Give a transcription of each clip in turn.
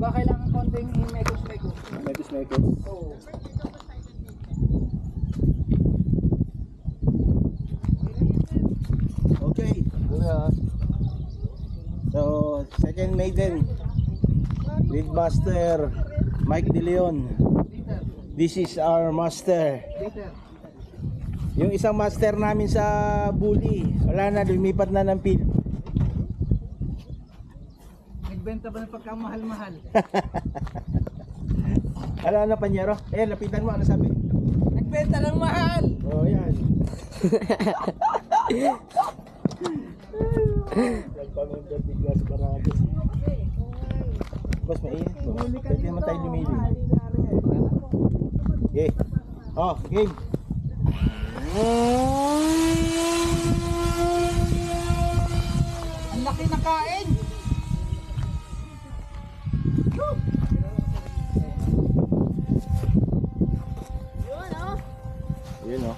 Ba kailangan konting mekos-mekos. Mekos-mekos. Oo. Okay. So, second maiden with Master Mike De Leon. This is our master. Yung isang master namin sa bully, wala na, lumipat na ng pil. Nagbenta ba ng pagkamahal-mahal? Ano Panyero? Lapitan mo, ano sabi? Nagbenta ng mahal! Oh, yan. Nagpamember bigla sa Baragos. Boss, mainit po. Pwede naman tayo lumili. Okay. Oh, game. Ang laki na kain! Yun oh.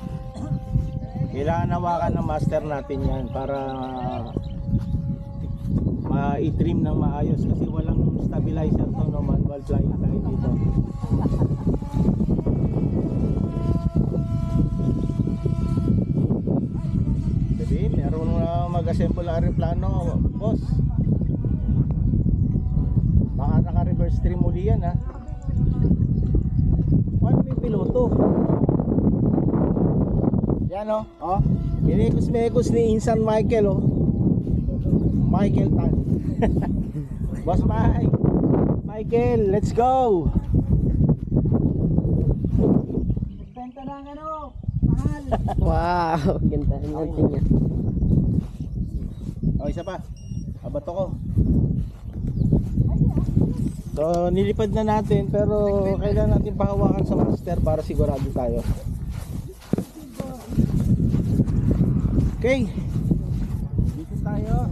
Kailangan hawakan ng master natin yan para ma-trim ng maayos kasi walang stabilizer to, no, manual flying tayo dito. Jadi meron na mag-assemble ang aeroplano, boss. Baka naka-reverse trim muli yan, ha. Paano may piloto? Yan o, oh. Minekos-mekos ni Insan Michael, oh. Michael Tan. Boss Mike. Michael, let's go. Nagbenta ng ano, mahal! Wow, ganda natin niya. Oh, isa pa. Abato ko. So, nilipad na natin pero kailangan natin pahawakan sa master para sigurado tayo. Okay. Dito tayo.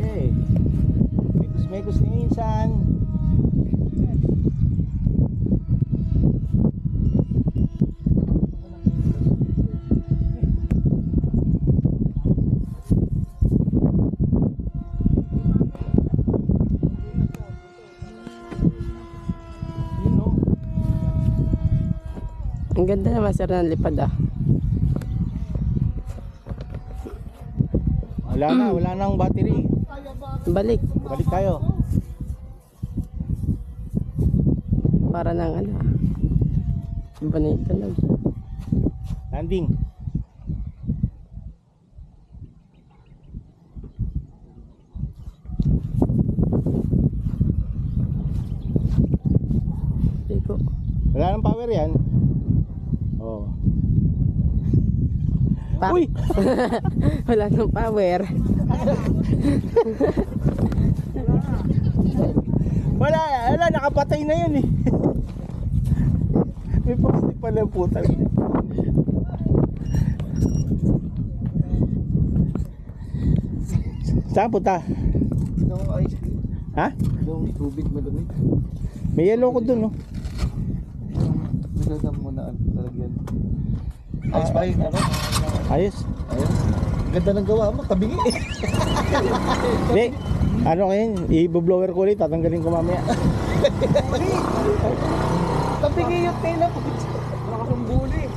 Yay. Mekos-mekos ni Insan. Ang ganda naman sir ng lipad ah. Wala nang battery. Balik. Balik tayo. Para ng ano. Iba na ito lang. Landing. Liko. Wala nang power yan. Oh. Uy! Wala nang power. Wala, nakapatay na yun eh. May poste pala yung putal. Saan punta? Ha? Yung tubig madami. May yellow ko dun, no? Nagagam mo na talagyan. Ayos pa rin. Ayos. Ganda ng gawa mo, tabingi eh. Hindi. Ano kayo? I-blower ko ulit. Tatanggalin ko mamaya. Tabingi yung tela po. Wala kasang buli.